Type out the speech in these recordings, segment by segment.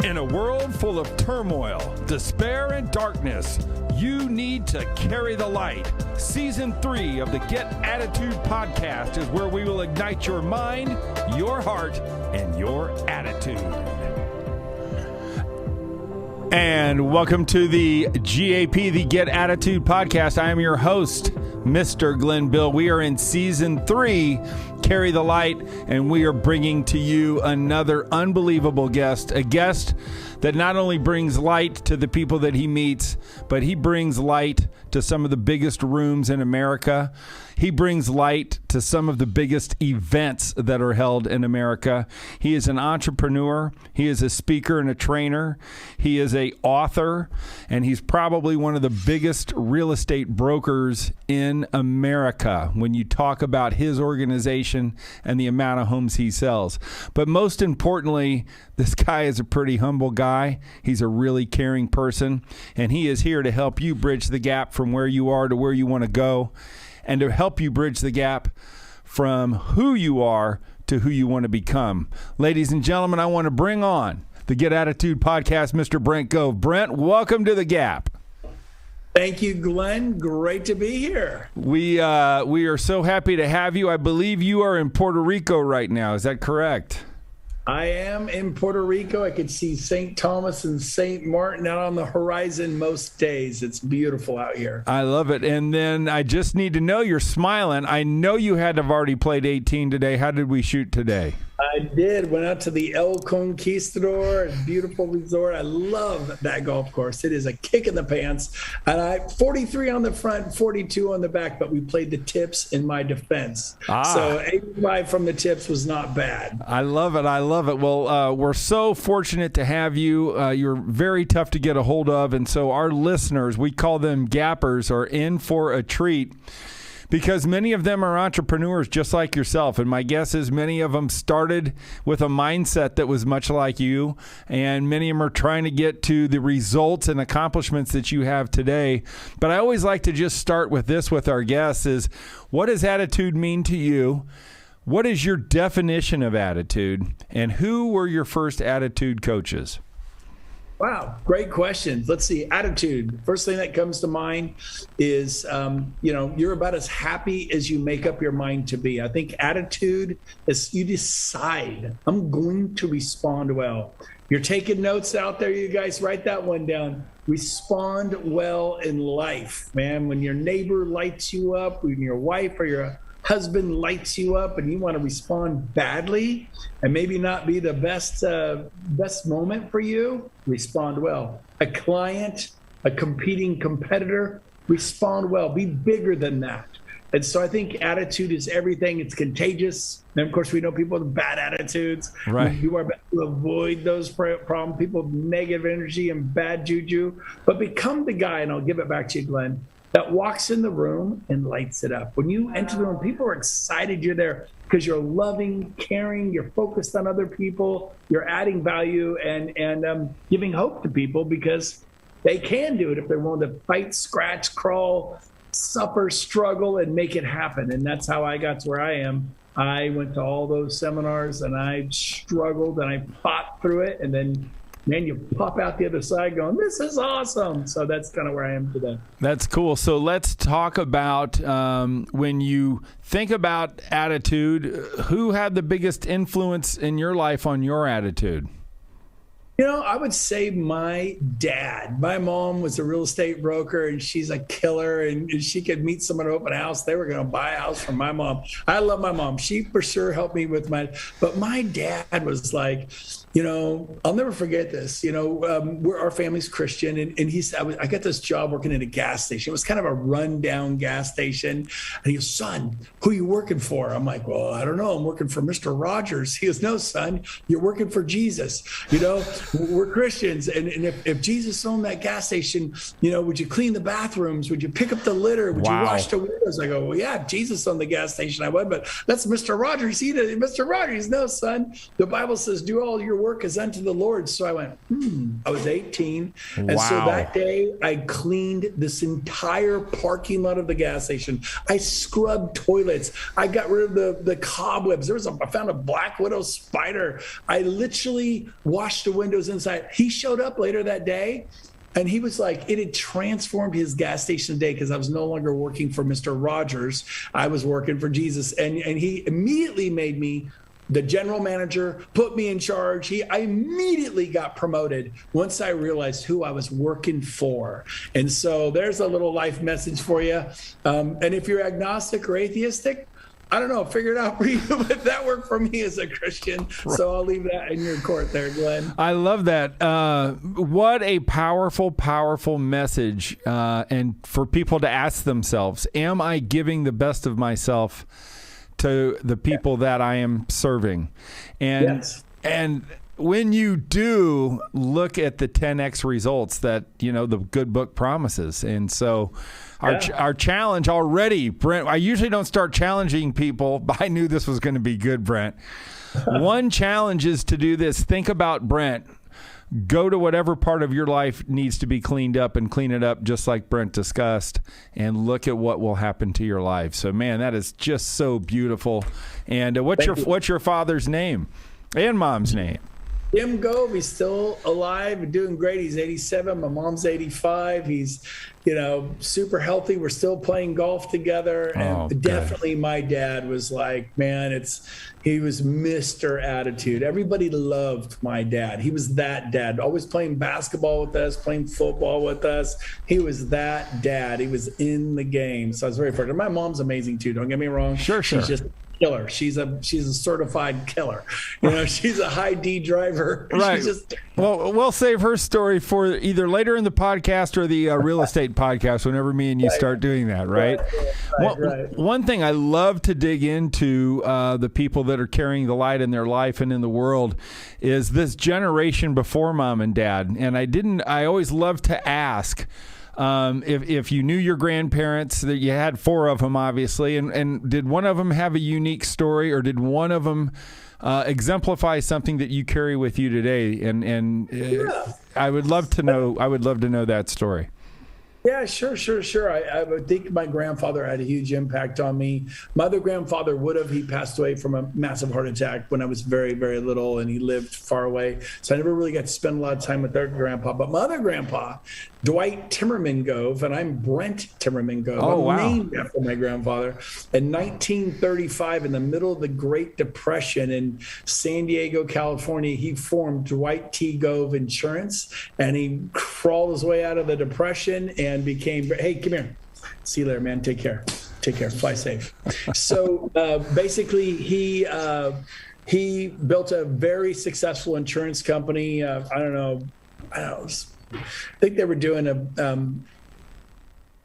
In a world full of turmoil, despair, and darkness, you need to carry the light. Season 3 of the Get Attitude podcast is where we will ignite your mind, your heart, and your attitude. And welcome to the GAP, the Get Attitude podcast. I am your host, Mr. Glenbill. We are in Season 3, Carry the Light, and we are bringing to you another unbelievable guest, a guest that not only brings light to the people that he meets, but he brings light to some of the biggest rooms in America. He brings light to some of the biggest events that are held in America. He is an entrepreneur. He is a speaker and a trainer. He is an author, and he's probably one of the biggest real estate brokers in America when you talk about his organization and the amount of homes he sells. But most importantly, this guy is a pretty humble guy. He's a really caring person, and he is here to help you bridge the gap from where you are to where you want to go, and to help you bridge the gap from who you are to who you want to become. Ladies and gentlemen, I want to bring on the Get Attitude podcast, Mr. Brent Gove. Brent, welcome to the Gap. Thank you, Glenn. Great to be here. We are so happy to have you. I believe you are in Puerto Rico right now. Is that correct? I am in Puerto Rico. I could see St. Thomas and St. Martin out on the horizon most days. It's beautiful out here. I love it. And then I just need to know, you're smiling. I know you had to have already played 18 today. How did we shoot today? I did. Went out to the El Conquistador, a beautiful resort. I love that golf course. It is a kick in the pants. And 43 on the front, 42 on the back, but we played the tips in my defense. So 85 from the tips was not bad. I love it. I love it. Well, we're so fortunate to have you. You're very tough to get a hold of. And so our listeners, we call them gappers, are in for a treat, because many of them are entrepreneurs just like yourself. And my guess is many of them started with a mindset that was much like you. And many of them are trying to get to the results and accomplishments that you have today. But I always like to just start with this with our guests is, what does attitude mean to you? What is your definition of attitude? And who were your first attitude coaches? Wow, great questions. Let's see. Attitude. First thing that comes to mind is, you're about as happy as you make up your mind to be. I think attitude is you decide, I'm going to respond well. You're taking notes out there, you guys, write that one down. Respond well in life, man. When your neighbor lights you up, when your wife or your husband lights you up and you want to respond badly and maybe not be the best moment for you, respond well. A client, a competing competitor, respond well. Be bigger than that. And so I think attitude is everything. It's contagious. And of course, we know people with bad attitudes. Right. You are best to avoid those problems, people with negative energy and bad juju. But become the guy, and I'll give it back to you, Glenn, that walks in the room and lights it up. When you enter the room, people are excited you're there because you're loving, caring, you're focused on other people, you're adding value and giving hope to people because they can do it if they're willing to fight, scratch, crawl, suffer, struggle, and make it happen. And that's how I got to where I am. I went to all those seminars and I struggled and I fought through it, and then man, you pop out the other side going, this is awesome. So that's kind of where I am today. That's cool. So let's talk about when you think about attitude, who had the biggest influence in your life on your attitude? I would say my dad. My mom was a real estate broker, and she's a killer, and she could meet someone at an open house. They were going to buy a house from my mom. I love my mom. She for sure helped me with but my dad was like, I'll never forget this. Our family's Christian, and he said, I got this job working at a gas station. It was kind of a rundown gas station. And he goes, son, who are you working for? I'm like, well, I don't know. I'm working for Mr. Rogers. He goes, no, son, you're working for Jesus. We're Christians. And if Jesus owned that gas station, would you clean the bathrooms? Would you pick up the litter? Would you wash the windows? I go, well, yeah, if Jesus owned the gas station, I would, but that's Mr. Rogers. Mr. Rogers, no, son. The Bible says, do all your work as unto the Lord. So I went, I was 18. And so that day I cleaned this entire parking lot of the gas station. I scrubbed toilets. I got rid of the cobwebs. I found a black widow spider. I literally washed the windows windows inside. He showed up later that day. And he was like, it had transformed his gas station day because I was no longer working for Mr. Rogers. I was working for Jesus. And he immediately made me the general manager, put me in charge. I immediately got promoted once I realized who I was working for. And so there's a little life message for you. And if you're agnostic or atheistic, I don't know, figure it out for you, but that worked for me as a Christian. So I'll leave that in your court there, Glenn. I love that. What a powerful, powerful message. And for people to ask themselves, am I giving the best of myself to the people that I am serving? And when you do, look at the 10x results that, the good book promises. And so our challenge already, Brent, I usually don't start challenging people, but I knew this was going to be good, Brent. One challenge is to do this. Think about Brent. Go to whatever part of your life needs to be cleaned up and clean it up just like Brent discussed, and look at what will happen to your life. So, man, that is just so beautiful. And what's your father's name and mom's name? Brent Gove, he's still alive and doing great. He's 87. My mom's 85. He's, super healthy. We're still playing golf together. And definitely my dad was like, man, he was Mr. Attitude. Everybody loved my dad. He was that dad, always playing basketball with us, playing football with us. He was that dad. He was in the game. So I was very fortunate. My mom's amazing too. Don't get me wrong. Sure. She's just killer. She's a certified killer. She's a high D driver. Right. Well, we'll save her story for either later in the podcast or the real estate podcast, whenever me and you start doing that, right? Right. One thing I love to dig into the people that are carrying the light in their life and in the world is this generation before mom and dad. And I always love to ask, if you knew your grandparents, that you had 4 of them, obviously, and did one of them have a unique story, or did one of them exemplify something that you carry with you today? And I would love to know. I would love to know that story. Yeah, sure. I would think my grandfather had a huge impact on me. My other grandfather would have. He passed away from a massive heart attack when I was very, very little, and he lived far away. So I never really got to spend a lot of time with their grandpa. But my other grandpa, Dwight Timmerman Gove, and I'm Brent Timmerman Gove. I'm named after my grandfather. In 1935, in the middle of the Great Depression in San Diego, California, he formed Dwight T. Gove Insurance, and he crawled his way out of the Depression and became, hey, come here. See you later, man. Take care. Fly safe. So basically, he built a very successful insurance company. I think they were doing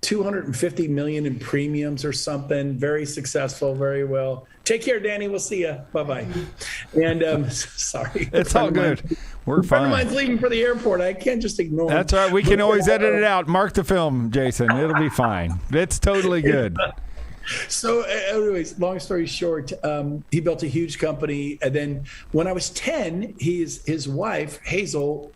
$250 million in premiums or something. Very successful, very well. Take care, Danny. We'll see you. Bye-bye. And sorry. It's all good. We're fine. A friend of mine's leaving for the airport. I can't just ignore him. That's all right. We can always edit it out. Mark the film, Jason. It'll be fine. It's totally good. So anyways, long story short, he built a huge company. And then when I was 10, his wife, Hazel,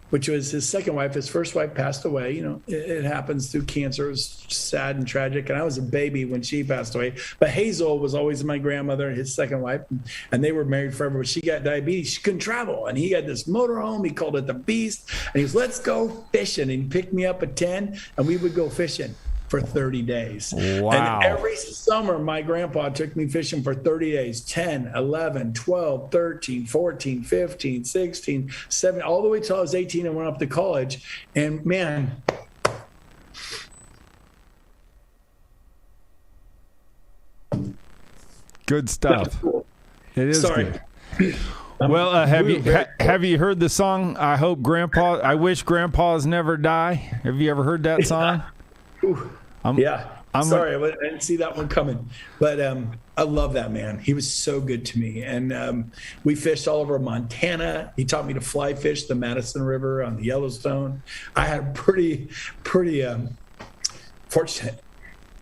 which was his second wife. His first wife passed away. It happens through cancer. It was sad and tragic. And I was a baby when she passed away. But Hazel was always my grandmother, his second wife. And they were married forever. But she got diabetes. She couldn't travel. And he had this motorhome. He called it the Beast. And he was, let's go fishing. And he picked me up at 10, and we would go fishing for 30 days. Wow. And every summer, my grandpa took me fishing for 30 days, 10, 11, 12, 13, 14, 15, 16, 17, all the way till I was 18 and went up to college. And man, good stuff. Cool. It is Sorry. good. Well, have you heard the song, I wish grandpas never die? Have you ever heard that song? I'm sorry, I didn't see that one coming. But I love that man. He was so good to me. And we fished all over Montana. He taught me to fly fish the Madison River on the Yellowstone. I had pretty fortunate.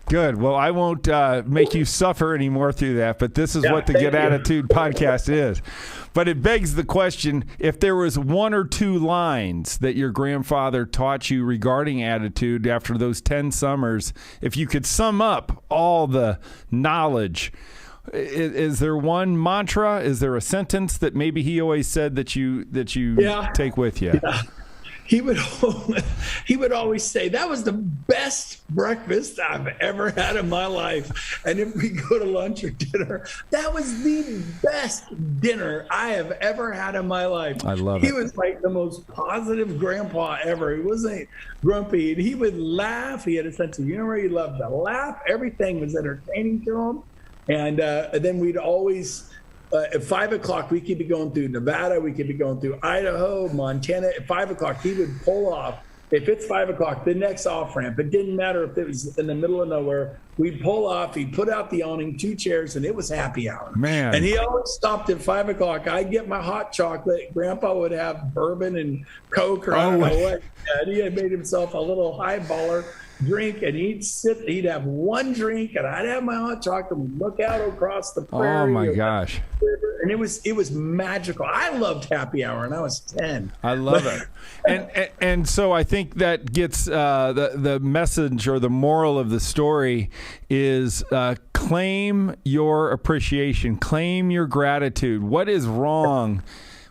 Good. Well, I won't make you suffer anymore through that, but this is what the Good Attitude podcast is. But it begs the question, if there was 1 or 2 lines that your grandfather taught you regarding attitude after those 10 summers, if you could sum up all the knowledge Is there one mantra? Is there a sentence that maybe he always said that you take with you? Yeah. He would always say, that was the best breakfast I've ever had in my life. And if we go to lunch or dinner, that was the best dinner I have ever had in my life. I love it. He was like the most positive grandpa ever. He wasn't grumpy. And he would laugh. He had a sense of humor. He loved to laugh. Everything was entertaining to him. And then we'd always... at 5 o'clock, we could be going through Nevada, we could be going through Idaho, Montana. At 5 o'clock, he would pull off. If it's 5 o'clock, the next off ramp, it didn't matter if it was in the middle of nowhere, we'd pull off, he'd put out the awning, 2 chairs, and it was happy hour. Man. And he always stopped at 5 o'clock. I'd get my hot chocolate. Grandpa would have bourbon and Coke, or I don't know what. And he had made himself a little highballer drink, and he'd have one drink, and I'd have my hot chocolate and look out across the prairie. Oh my gosh. And it was magical. I loved happy hour, and I was 10. I love it. And so I think that gets the message, or the moral of the story is claim your appreciation, claim your gratitude. What is wrong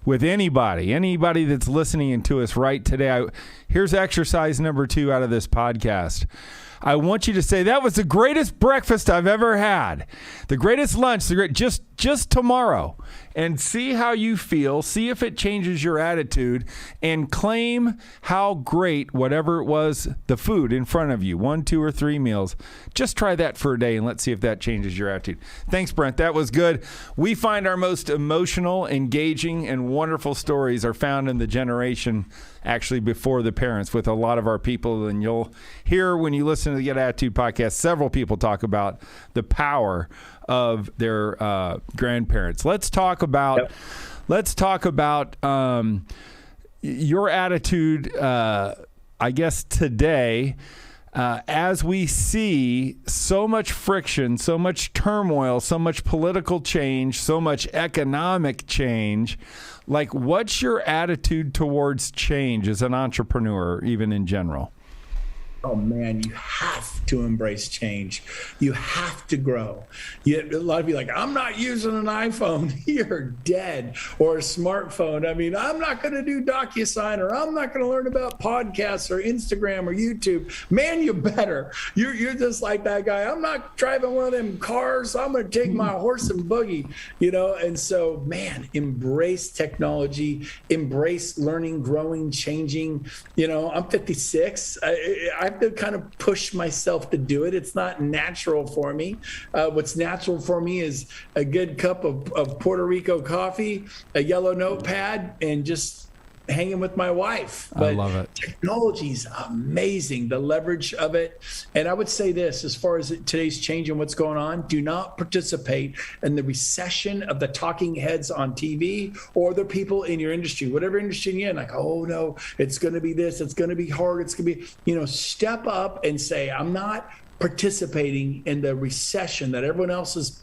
with anybody that's listening to us right today? Here's exercise number 2 out of this podcast. I want you to say, that was the greatest breakfast I've ever had. The greatest lunch, just tomorrow. And see how you feel. See if it changes your attitude, and claim how great whatever it was, the food in front of you, 1, 2, or 3 meals. Just try that for a day and let's see if that changes your attitude. Thanks, Brent. That was good. We find our most emotional, engaging, and wonderful stories are found in the generation actually before the parents with a lot of our people. And you'll hear when you listen to the Get Attitude podcast, several people talk about the power of their grandparents. Let's talk about your attitude, I guess, today, as we see so much friction, so much turmoil, so much political change, so much economic change. Like, what's your attitude towards change as an entrepreneur, even in general? Oh man, you have to embrace change. You have to grow. A lot of you are like, I'm not using an iPhone. You're dead. Or a smartphone. I mean, I'm not going to do DocuSign, or I'm not going to learn about podcasts or Instagram or YouTube. Man, you better. You're just like that guy. I'm not driving one of them cars. I'm going to take my horse and buggy, And so, man, embrace technology, embrace learning, growing, changing. I'm 56. I've to kind of push myself to do it. It's not natural for me. What's natural for me is a good cup of Puerto Rico coffee, a yellow notepad, and just hanging with my wife. But I love it. Technology's amazing, the leverage of it. And I would say this, as far as today's change and what's going on, do not participate in the recession of the talking heads on TV or the people in your industry, whatever industry you're in, like, oh no, it's going to be this, it's going to be hard, it's going to be, step up and say, I'm not participating in the recession that everyone else is,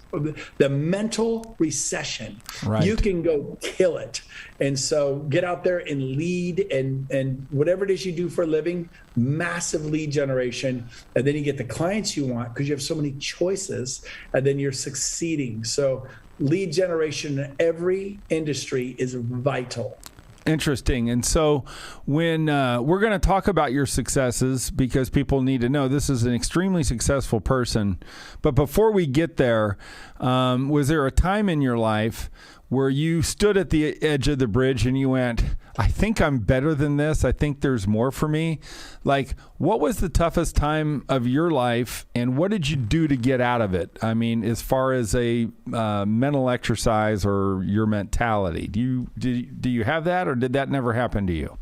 the mental recession. Right. You can go kill it. And so get out there and lead, and whatever it is you do for a living, massive lead generation. And then you get the clients you want because you have so many choices, and then you're succeeding. So lead generation in every industry is vital. Interesting. And so when we're going to talk about your successes, because people need to know this is an extremely successful person. But before we get there, was there a time in your life where you stood at the edge of the bridge and you went, I think I'm better than this. I think there's more for me. Like, what was the toughest time of your life, and what did you do to get out of it? I mean, as far as a mental exercise or your mentality, do you have that, or did that never happen to you?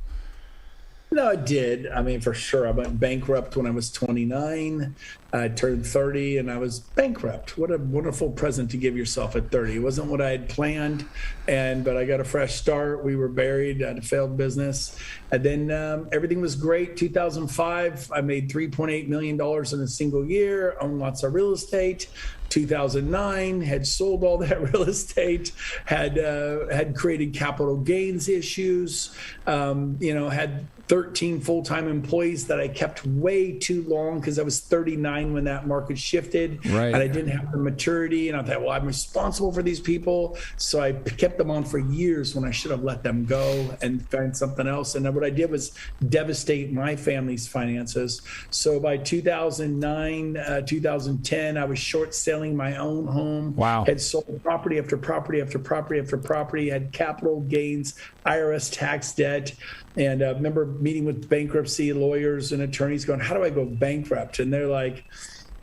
No, I did. I mean, for sure. I went bankrupt when I was 29. I turned 30 and I was bankrupt. What a wonderful present to give yourself at 30. It wasn't what I had planned, but I got a fresh start. We were buried. I had a failed business. And then everything was great. 2005, I made $3.8 million in a single year, owned lots of real estate. 2009, had sold all that real estate, had created capital gains issues, had 13 full-time employees that I kept way too long because I was 39 when that market shifted. Right. And I didn't have the maturity. And I thought, well, I'm responsible for these people. So I kept them on for years when I should have let them go and find something else. And then what I did was devastate my family's finances. So by 2009, 2010, I was short selling my own home. Wow. Had sold property after property after property after property, had capital gains, IRS tax debt. And I remember meeting with bankruptcy lawyers and attorneys going, how do I go bankrupt? And they're like,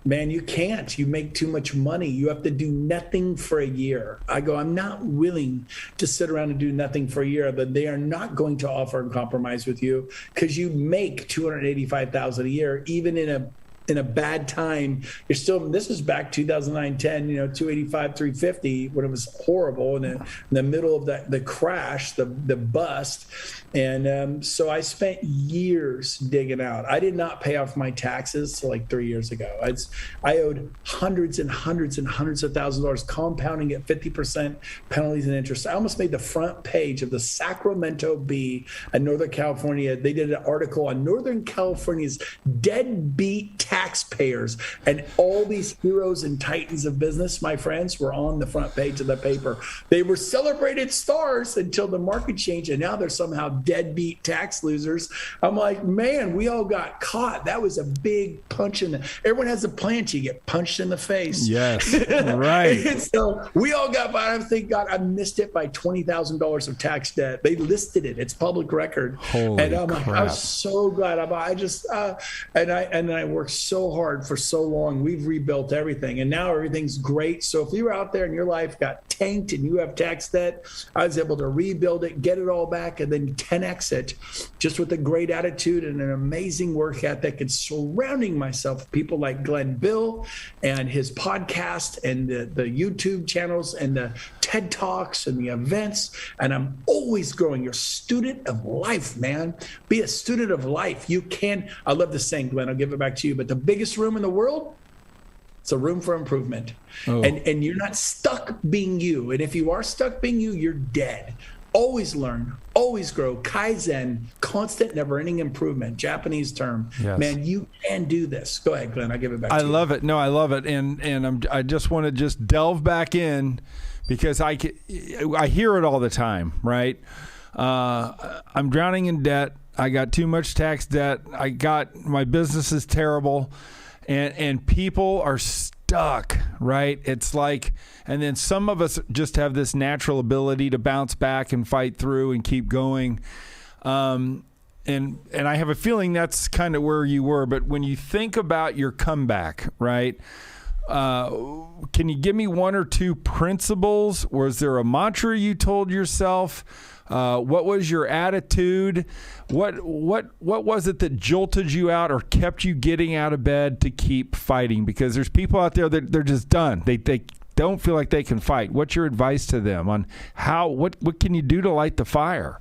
man, you can't. You make too much money. You have to do nothing for a year. I go, I'm not willing to sit around and do nothing for a year, but they are not going to offer and compromise with you because you make $285,000 a year, even in a bad time. You're still, this is back 2009, 10, 285, 350 when it was horrible in the middle of the crash, the bust. And so I spent years digging out. I did not pay off my taxes till like 3 years ago. I owed hundreds and hundreds and hundreds of thousands of dollars, compounding at 50% penalties and interest. I almost made the front page of the Sacramento Bee in Northern California. They did an article on Northern California's deadbeat taxpayers, and all these heroes and titans of business, my friends, were on the front page of the paper. They were celebrated stars until the market changed, and now they're somehow deadbeat tax losers. I'm like, man, we all got caught. That was a big punch in the, everyone has a plan to get punched in the face. Yes, right. And so we all got, I think, God, I missed it by $20,000 of tax debt. They listed it. It's public record. Holy and I'm crap. like, I was so glad. And I worked so hard for so long. We've rebuilt everything, and now everything's great. So if you're out there and your life got tanked and you have tax debt, I was able to rebuild it, get it all back, and then 10x it, just with a great attitude and an amazing work ethic, and surrounding myself with people like glennbill and his podcast and the YouTube channels and the TED Talks and the events. And I'm always growing. You're a student of life, man. Be a student of life. You can. I love the saying, Glenn. I'll give it back to you. But the biggest room in the world, it's a room for improvement. Oh. And you're not stuck being you. And if you are stuck being you, you're dead. Always learn, always grow. Kaizen, constant, never-ending improvement. Japanese term. Yes. Man, you can do this. Go ahead, Glenn. I'll give it back to you. I love it. No, I love it. And I just want to just delve back in because I hear it all the time, right? I'm drowning in debt. I got too much tax debt. My business is terrible. And people are stuck, right? It's like, and then some of us just have this natural ability to bounce back and fight through and keep going. And I have a feeling that's kind of where you were. But when you think about your comeback, right? Can you give me one or two principles? Was there a mantra you told yourself? What was your attitude? What was it that jolted you out or kept you getting out of bed to keep fighting? Because there's people out there that they're just done. They don't feel like they can fight. What's your advice to them on what can you do to light the fire?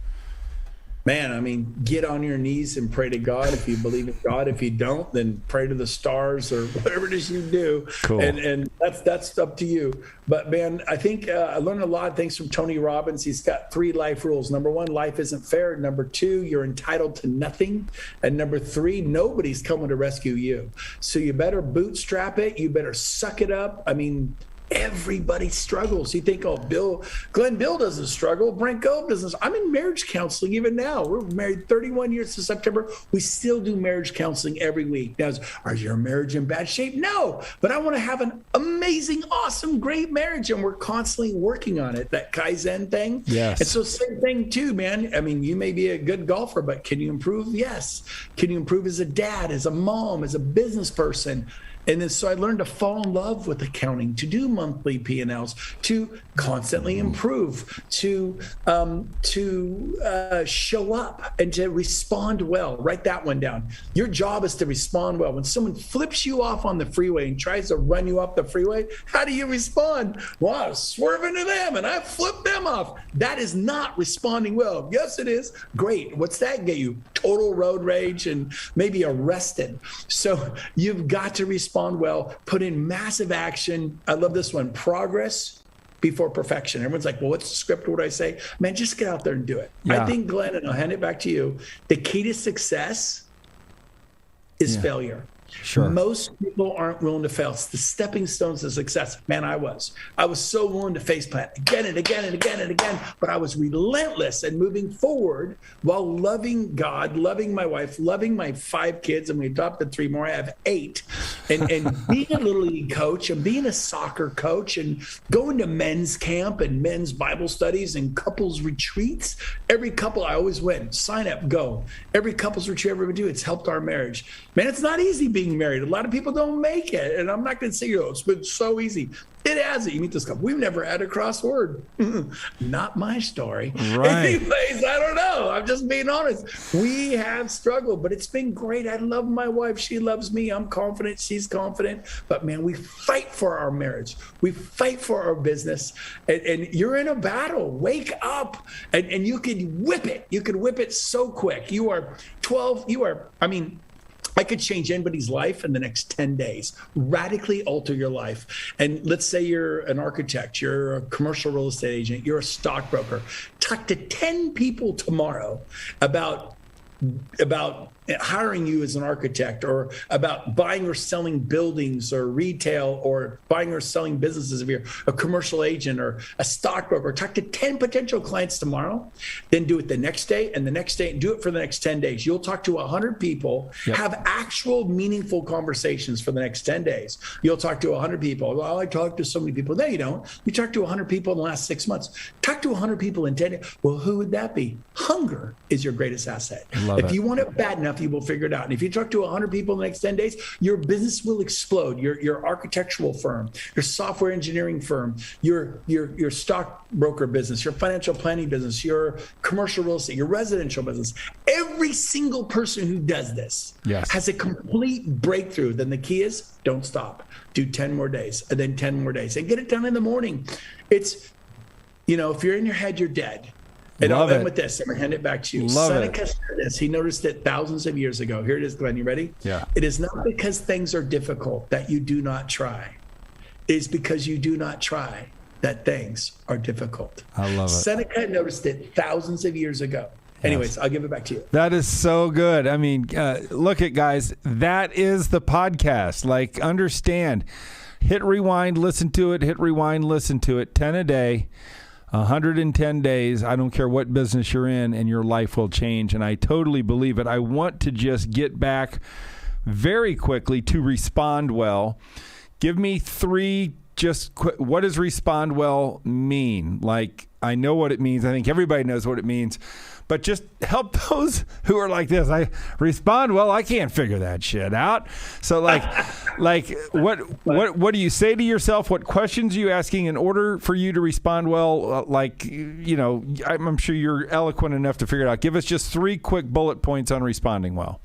Man, I mean, get on your knees and pray to God if you believe in God. If you don't, then pray to the stars or whatever it is you do. Cool. And that's up to you. But man, I think I learned a lot of things from Tony Robbins. He's got 3 life rules. Number 1, life isn't fair. Number 2, you're entitled to nothing. And number 3, nobody's coming to rescue you. So you better bootstrap it. You better suck it up. I mean, everybody struggles. You think, oh, glennbill doesn't struggle. Brent Gove doesn't. I'm in marriage counseling even now. We're married 31 years to September. We still do marriage counseling every week. Now, is your marriage in bad shape? No, but I want to have an amazing, awesome, great marriage, and we're constantly working on it. That Kaizen thing. Yes. And so same thing too, man. I mean, you may be a good golfer, but can you improve? Yes. Can you improve as a dad, as a mom, as a business person? And then so I learned to fall in love with accounting, to do monthly P&Ls, to constantly improve, to show up and to respond well. Write that one down. Your job is to respond well. When someone flips you off on the freeway and tries to run you up the freeway, how do you respond? Well, I was swerving to them and I flipped them off. That is not responding well. Yes, it is. Great. What's that get you? Total road rage and maybe arrested. So you've got to respond respond well, put in massive action. I love this one. Progress before perfection. Everyone's like, well, what's the script? What do I say? Man, just get out there and do it. Yeah. I think, Glenn, and I'll hand it back to you, the key to success is failure. Sure. Most people aren't willing to fail. It's the stepping stones to success. Man, I was so willing to faceplant again and again and again and again, but I was relentless and moving forward while loving God, loving my wife, loving my 5 kids, and we adopted 3 more. I have 8. And being a little league coach and being a soccer coach and going to men's camp and men's Bible studies and couples retreats. Every couple, I always win. Sign up, go. Every couples retreat I ever do, it's helped our marriage. Man, it's not easy being married. A lot of people don't make it. And I'm not going to say, it's been so easy. It hasn't. You meet this couple. We've never had a crossword. Not my story. Right. Anyways, I don't know. I'm just being honest. We have struggled, but it's been great. I love my wife. She loves me. I'm confident. She's confident. But man, we fight for our marriage. We fight for our business. And you're in a battle. Wake up. And you can whip it. You can whip it so quick. You are 12. I could change anybody's life in the next 10 days, radically alter your life. And let's say you're an architect, you're a commercial real estate agent, you're a stockbroker. Talk to 10 people tomorrow about hiring you as an architect, or about buying or selling buildings or retail, or buying or selling businesses if you're a commercial agent or a stockbroker. Talk to 10 potential clients tomorrow, then do it the next day and the next day, and do it for the next 10 days. You'll talk to 100 people, have actual meaningful conversations for the next 10 days. You'll talk to 100 people. Well, I talked to so many people. No, you don't. You talk to 100 people in the last 6 months. Talk to 100 people in 10 days. Well, who would that be? Hunger is your greatest asset. If you want it bad enough, you will figure it out. And if you talk to 100 people in the next 10 days, your business will explode. Your architectural firm, your software engineering firm, your stockbroker business, your financial planning business, your commercial real estate, your residential business. Every single person who does this has a complete breakthrough. Then the key is don't stop. Do 10 more days, and then 10 more days, and get it done in the morning. It's, if you're in your head, you're dead. And I'll end with this. I'm going to hand it back to you. Seneca said this. He noticed it thousands of years ago. Here it is, Glenn. You ready? Yeah. It is not because things are difficult that you do not try. It is because you do not try that things are difficult. I love it. Seneca noticed it thousands of years ago. Anyways, I'll give it back to you. That is so good. I mean, look at guys. That is the podcast. Like, understand. Hit rewind, listen to it. Hit rewind, listen to it. 10 a day. 110 days, I don't care what business you're in, and your life will change. And I totally believe it. I want to just get back very quickly to respond well. Give me 3 what does respond well mean? Like, I know what it means. I think everybody knows what it means. But just help those who are like this. I respond well. I can't figure that shit out. So like what do you say to yourself? What questions are you asking in order for you to respond well? I'm sure you're eloquent enough to figure it out. Give us just 3 quick bullet points on responding well.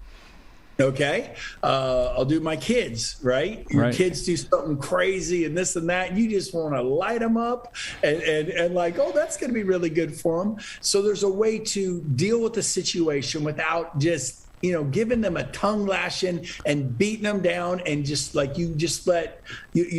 Okay. I'll do my kids, right? Your kids do something crazy and this and that. And you just want to light them up and like, oh, that's going to be really good for them. So there's a way to deal with the situation without just, giving them a tongue lashing and beating them down, and just like you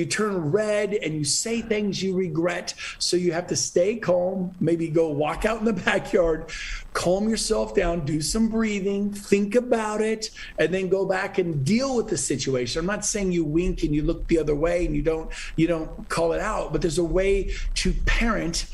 turn red and you say things you regret. So you have to stay calm, maybe go walk out in the backyard, calm yourself down, do some breathing, think about it, and then go back and deal with the situation. I'm not saying you wink and you look the other way and you don't call it out, but there's a way to parent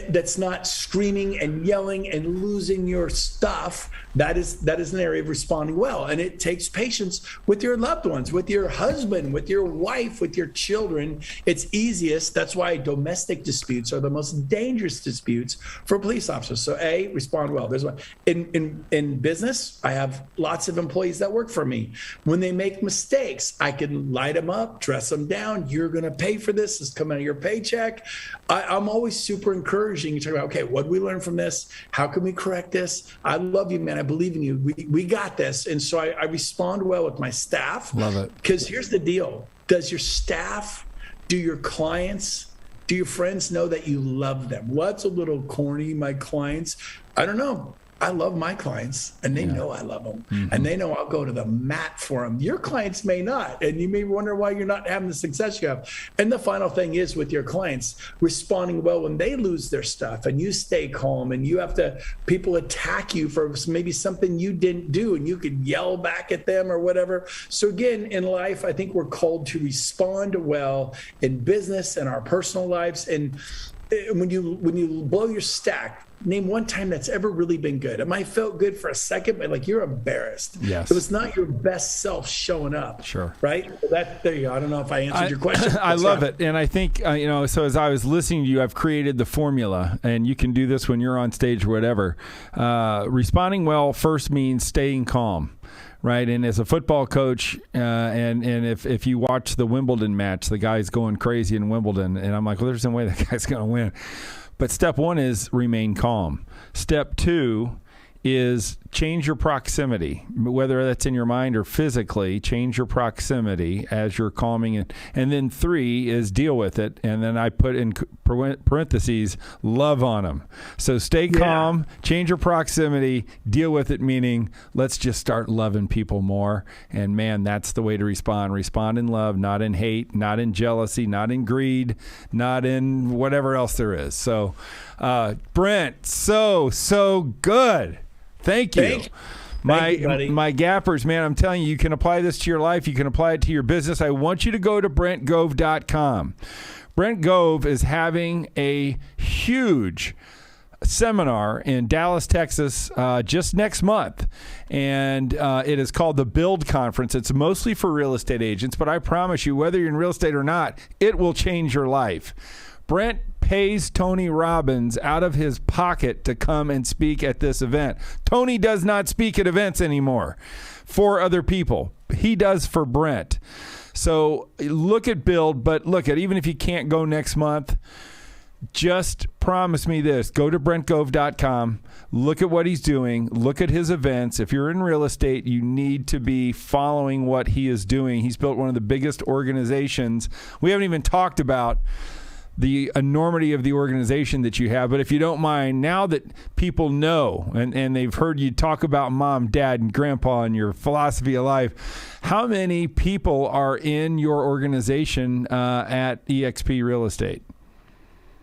that's not screaming and yelling and losing your stuff. That is an area of responding well. And it takes patience with your loved ones, with your husband, with your wife, with your children. It's easiest. That's why domestic disputes are the most dangerous disputes for police officers. So respond well. There's one. In business, I have lots of employees that work for me. When they make mistakes, I can light them up, dress them down. You're going to pay for this. It's coming out of your paycheck. I'm always super encouraging. You talk about, okay, what did we learn from this? How can we correct this? I love you, man. I believe in you. We got this. And so I respond well with my staff. Love it. Because here's the deal. Does your staff, do your clients, do your friends know that you love them? Well, that's a little corny, my clients. I don't know. I love my clients, and they know I love them, and they know I'll go to the mat for them. Your clients may not, and you may wonder why you're not having the success you have. And the final thing is with your clients, responding well when they lose their stuff, and you stay calm, and you have to, people attack you for maybe something you didn't do, and you could yell back at them or whatever. So again, in life, I think we're called to respond well in business and our personal lives. And when you blow your stack, name one time that's ever really been good. It might felt good for a second, but like you're embarrassed. Yes. So it's not your best self showing up. Sure. Right? There you go. I don't know if I answered your question. I love it. And I think, so as I was listening to you, I've created the formula, and you can do this when you're on stage or whatever. Responding well first means staying calm. Right. And as a football coach, and if you watch the Wimbledon match, the guy's going crazy in Wimbledon, and I'm like, well, there's no way that guy's going to win. But step one is remain calm. Step two is change your proximity, whether that's in your mind or physically. Change your proximity as you're calming it. And then three is deal with it. And then I put in parentheses, love on them. So stay calm, change your proximity, deal with it, meaning let's just start loving people more. And man, that's the way to respond. Respond in love, not in hate, not in jealousy, not in greed, not in whatever else there is. So Brent, so good. Thank you. My gappers, man, I'm telling you, you can apply this to your life. You can apply it to your business. I want you to go to brentgove.com. Brent Gove is having a huge seminar in Dallas, Texas, just next month. And it is called the Build Conference. It's mostly for real estate agents, but I promise you, whether you're in real estate or not, it will change your life. Brent pays Tony Robbins out of his pocket to come and speak at this event. Tony does not speak at events anymore for other people. He does for Brent. So look at Build, but look at, even if you can't go next month, just promise me this. Go to brentgove.com. Look at what he's doing. Look at his events. If you're in real estate, you need to be following what he is doing. He's built one of the biggest organizations. We haven't even talked about the enormity of the organization that you have. But if you don't mind, now that people know and they've heard you talk about mom, dad, and grandpa and your philosophy of life, how many people are in your organization at eXp Real Estate?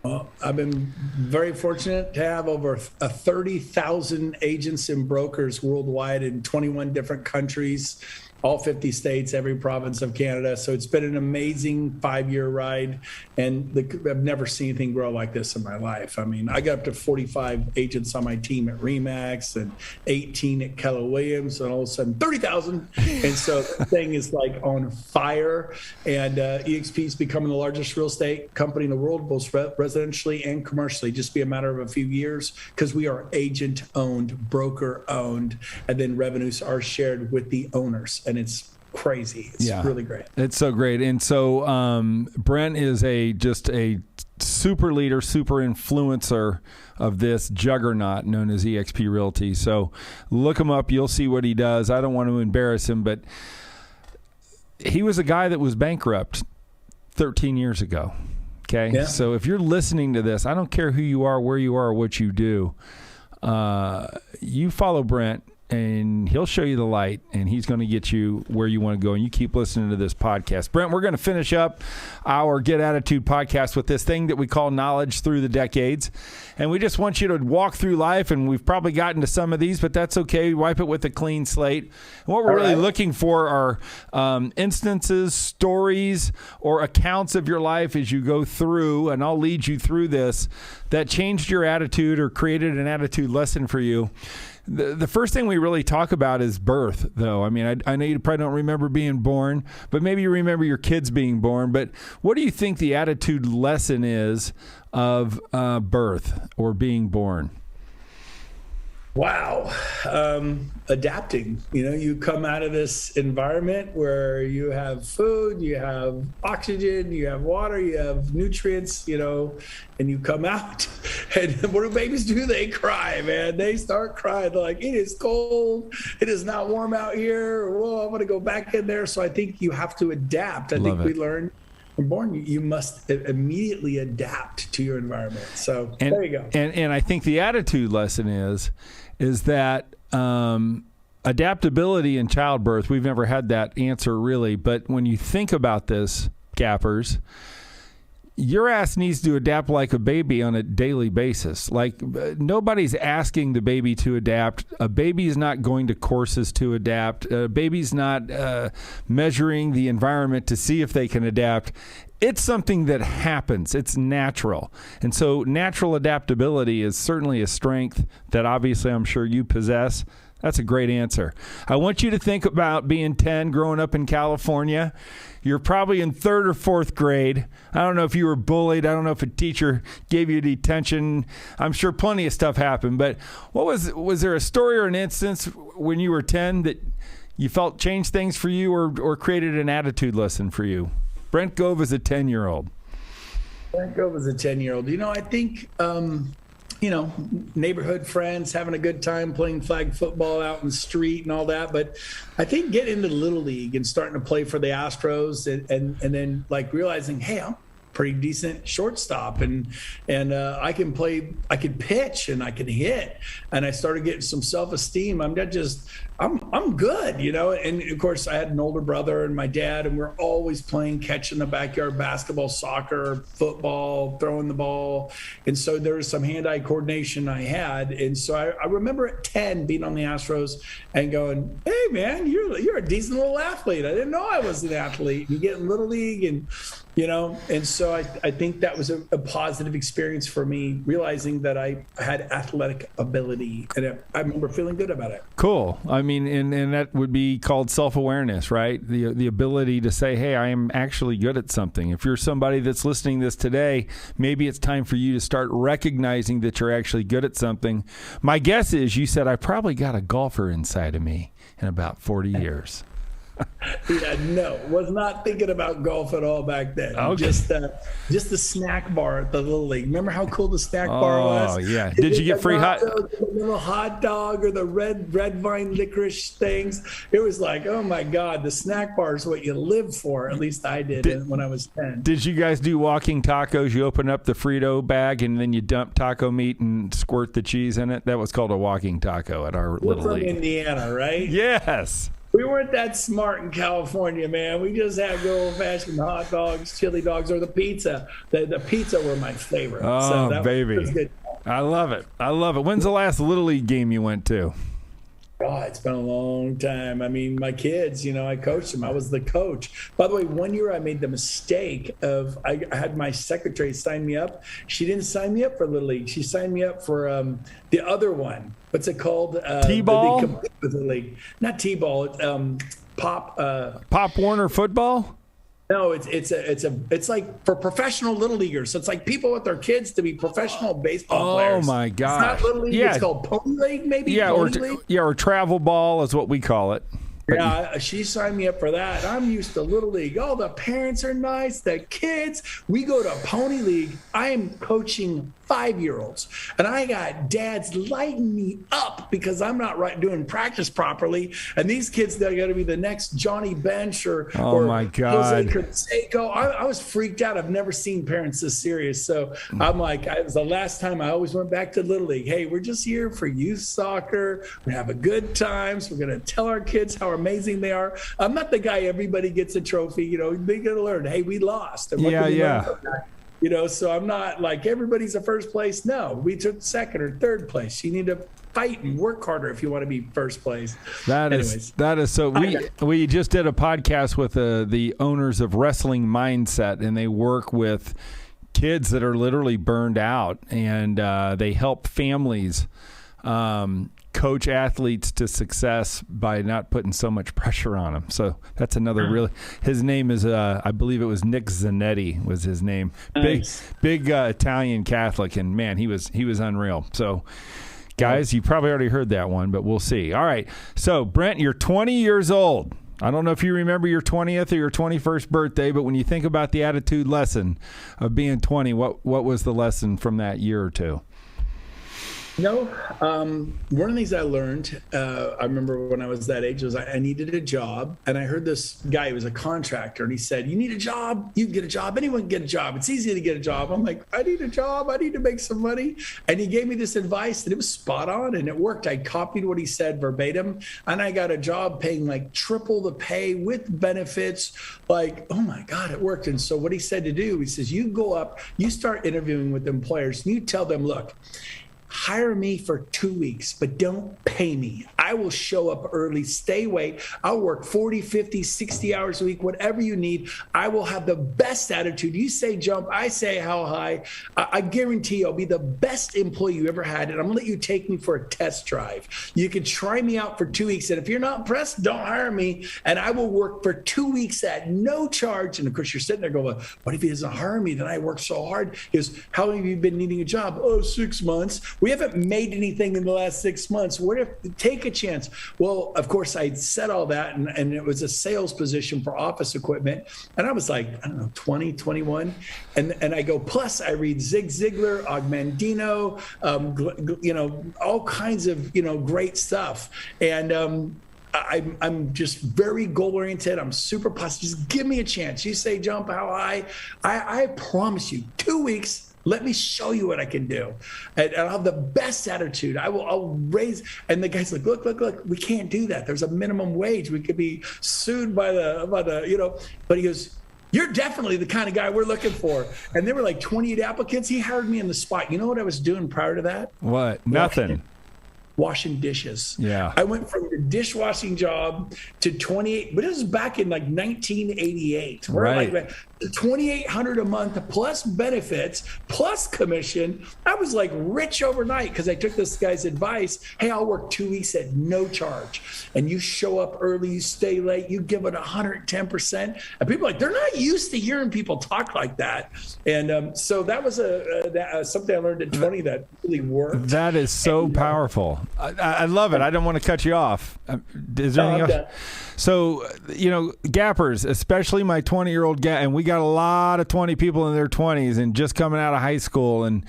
Well, I've been very fortunate to have over 30,000 agents and brokers worldwide in 21 different countries, all 50 states, every province of Canada. So it's been an amazing 5-year ride, and I've never seen anything grow like this in my life. I mean, I got up to 45 agents on my team at RE/MAX and 18 at Keller Williams, and all of a sudden 30,000. And so the thing is like on fire. And eXp is becoming the largest real estate company in the world, both residentially and commercially. Just be a matter of a few years, because we are agent-owned, broker-owned, and then revenues are shared with the owners. And it's crazy. It's really great. It's so great. And so Brent is just a super leader, super influencer of this juggernaut known as eXp Realty. So look him up. You'll see what he does. I don't want to embarrass him, but he was a guy that was bankrupt 13 years ago. Okay. Yeah. So if you're listening to this, I don't care who you are, where you are, or what you do. You follow Brent, and he'll show you the light, and he's going to get you where you want to go. And you keep listening to this podcast. Brent, we're going to finish up our Get Attitude podcast with this thing that we call Knowledge Through the Decades. And we just want you to walk through life, and we've probably gotten to some of these, but that's okay. Wipe it with a clean slate. And what we're really looking for are instances, stories, or accounts of your life as you go through, and I'll lead you through this, that changed your attitude or created an attitude lesson for you. The first thing we really talk about is birth, though. I mean, I know you probably don't remember being born, but maybe you remember your kids being born. But what do you think the attitude lesson is of birth or being born? Wow. Adapting. You come out of this environment where you have food, you have oxygen, you have water, you have nutrients, and you come out, and what do babies do? They cry, man. They start crying. They're like, it is cold. It is not warm out here. Whoa, I'm going to go back in there. So I think you have to adapt. I think we learn. When born, you must immediately adapt to your environment. So there you go. And I think the attitude lesson is is that adaptability in childbirth, we've never had that answer really, but when you think about this, gappers, your ass needs to adapt like a baby on a daily basis. Like nobody's asking the baby to adapt. A baby is not going to courses to adapt. A baby's not measuring the environment to see if they can adapt. It's something that happens. It's natural. And so natural adaptability is certainly a strength that obviously I'm sure you possess. That's a great answer. I want you to think about being 10, growing up in California. You're probably in 3rd or 4th grade. I don't know if you were bullied. I don't know if a teacher gave you detention. I'm sure plenty of stuff happened. But was there a story or an instance when you were 10 that you felt changed things for you or created an attitude lesson for you? Brent Gove is a 10-year-old. Brent Gove is a 10-year-old. I think neighborhood friends, having a good time playing flag football out in the street and all that. But I think getting into Little League and starting to play for the Astros and then like realizing, hey, I'm pretty decent shortstop and I can pitch and I can hit. And I started getting some self-esteem. I'm good, and of course I had an older brother and my dad, and we're always playing catch in the backyard, basketball, soccer, football, throwing the ball. And so there was some hand-eye coordination I had. And so I remember at 10 being on the Astros and going, hey man, you're a decent little athlete. I didn't know I was an athlete. You get in Little League and so I think that was a positive experience for me, realizing that I had athletic ability, and I remember feeling good about it. Cool. I mean, and that would be called self-awareness, right? The ability to say, hey, I am actually good at something. If you're somebody that's listening to this today, maybe it's time for you to start recognizing that you're actually good at something. My guess is you said, I probably got a golfer inside of me in about 40 years. Yeah, no, was not thinking about golf at all back then. Okay. Just the snack bar at the Little League. Remember how cool the snack bar was? Oh yeah. Did you get free the little hot dog or the red vine licorice things? It was like, oh my God, the snack bar is what you live for. At least I did when I was 10. Did you guys do walking tacos? You open up the Frito bag and then you dump taco meat and squirt the cheese in it? That was called a walking taco at our Little We're from League. Indiana, right? Yes. We weren't that smart in California, man. We just had good old-fashioned hot dogs, chili dogs, or the pizza. The pizza were my favorite. Oh, so that baby. was good. I love it. When's the last Little League game you went to? Oh, it's been a long time. I mean, my kids, I coached them. I was the coach. By the way, one year I made the mistake of I had my secretary sign me up. She didn't sign me up for Little League. She signed me up for the other one. What's it called? T-ball? The Little League. Not T-ball. Pop Warner football? No, it's like for professional Little Leaguers. So it's like people with their kids to be professional baseball players. Oh my God! It's not Little League. Yeah. It's called Pony League, maybe. Yeah, or travel ball is what we call it. Yeah, she signed me up for that. I'm used to Little League. Oh, the parents are nice. The kids. We go to Pony League. I am coaching 5-year-olds, and I got dads lighting me up because I'm not doing practice properly. And these kids, they're going to be the next Johnny Bench or my God. Jose Canseco. I was freaked out. I've never seen parents this serious. So I'm like, it was the last time I always went back to Little League. Hey, we're just here for youth soccer. We have a good times. We're going to tell our kids how amazing they are. I'm not the guy everybody gets a trophy. They're going to learn, hey, we lost. And so I'm not like everybody's a first place. No, we took second or third place. You need to fight and work harder if you want to be first place. That is so. We just did a podcast with the owners of Wrestling Mindset, and they work with kids that are literally burned out, and they help families coach athletes to success by not putting so much pressure on them. So that's another really, his name is, I believe it was Nick Zanetti was his name. Nice. Big Italian Catholic, and man, he was unreal. So guys, you probably already heard that one, but we'll see. All right. So Brent, you're 20 years old. I don't know if you remember your 20th or your 21st birthday, but when you think about the attitude lesson of being 20, what was the lesson from that year or two? One of the things I learned, I remember when I was that age, was I needed a job. And I heard this guy who was a contractor, and he said, you need a job? You can get a job. Anyone can get a job. It's easy to get a job. I'm like, I need a job. I need to make some money. And he gave me this advice, and it was spot on, and it worked. I copied what he said verbatim, and I got a job paying like triple the pay with benefits. Like, oh my God, it worked. And so what he said to do, he says, you go up, you start interviewing with employers, and you tell them, look, hire me for 2 weeks, but don't pay me. I will show up early, stay late. I'll work 40, 50, 60 hours a week, whatever you need. I will have the best attitude. You say jump, I say how high. I guarantee I'll be the best employee you ever had, and I'm gonna let you take me for a test drive. You can try me out for 2 weeks, and if you're not impressed, don't hire me, and I will work for 2 weeks at no charge. And of course, you're sitting there going, what if he doesn't hire me? Then I work so hard. He goes, how long have you been needing a job? Oh, 6 months. We haven't made anything in the last 6 months. What if, take a chance? Well, of course, I said all that, and it was a sales position for office equipment. And I was like, I don't know, 20, 21. And I go, plus I read Zig Ziglar, Ogmandino, all kinds of, great stuff. And I'm just very goal-oriented. I'm super positive. Just give me a chance. You say jump how high. I promise you, 2 weeks, let me show you what I can do. And I'll have the best attitude. I'll raise. And the guy's like, look, we can't do that. There's a minimum wage. We could be sued by the but he goes, you're definitely the kind of guy we're looking for. And there were like 28 applicants. He hired me on the spot. You know what I was doing prior to that? What? Nothing. Washing dishes. Yeah. I went from the dishwashing job to 28, but this was back in like 1988. Right. Like 2,800 a month plus benefits plus commission. I was like rich overnight because I took this guy's advice. Hey, I'll work 2 weeks at no charge. And you show up early, you stay late, you give it 110%. And people are like, they're not used to hearing people talk like that. And so that was something I learned at 20 that really worked. That is so powerful. I love it. I don't want to cut you off. Is there anything else? So, gappers, especially my 20-year-old gap, and we got a lot of 20 people in their 20s and just coming out of high school. And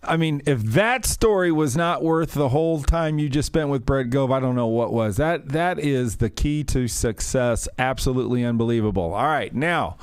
I mean, if that story was not worth the whole time you just spent with Brent Gove, I don't know what was. That is the key to success. Absolutely unbelievable. All right, now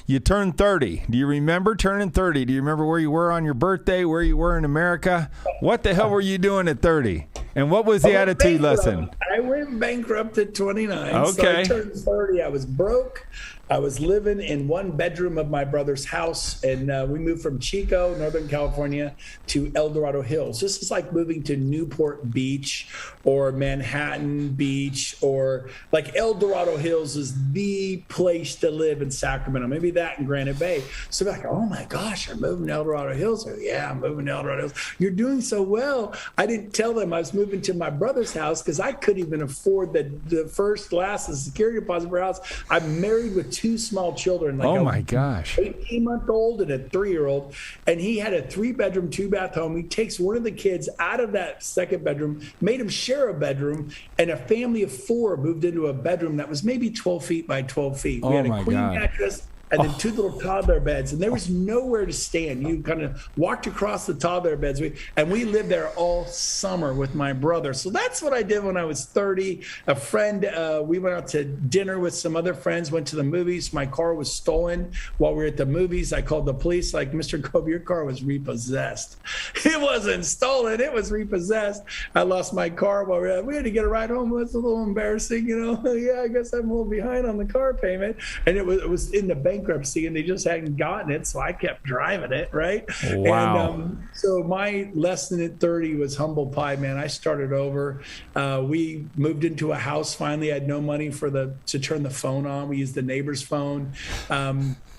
you turned 30. Do you remember turning 30? Do you remember where you were on your birthday, where you were in America? What the hell were you doing at 30? And what was the attitude lesson? I went bankrupt at 29. Okay. So I turned 30. I was broke. I was living in one bedroom of my brother's house, and we moved from Chico, Northern California, to El Dorado Hills. This is like moving to Newport Beach or Manhattan Beach, or like El Dorado Hills is the place to live in Sacramento. Maybe that in Granite Bay. So they're like, oh my gosh, you're moving to El Dorado Hills? Yeah, I'm moving to El Dorado Hills. You're doing so well. I didn't tell them I was moving to my brother's house because I couldn't even afford the first glass of security deposit per house. I'm married with 2 small children. Like oh my gosh. 18-month-old and a 3-year-old. And he had a 3-bedroom, 2-bath home. He takes one of the kids out of that second bedroom, made him share a bedroom, and a family of 4 moved into a bedroom that was maybe 12 feet by 12 feet. We had a queen mattress and then 2 little toddler beds, and there was nowhere to stand. You kind of walked across the toddler beds, and we lived there all summer with my brother. So that's what I did when I was 30. A friend, we went out to dinner with some other friends, went to the movies. My car was stolen while we were at the movies. I called the police, like, Mr. Gove, your car was repossessed. It wasn't stolen, it was repossessed. I lost my car while we had to get a ride home. It was a little embarrassing, Yeah, I guess I'm a little behind on the car payment. And it was in the bankruptcy, and they just hadn't gotten it, so I kept driving it, right? Wow. And so my lesson at 30 was humble pie, man. I started over. We moved into a house finally. I had no money to turn the phone on. We used the neighbor's phone.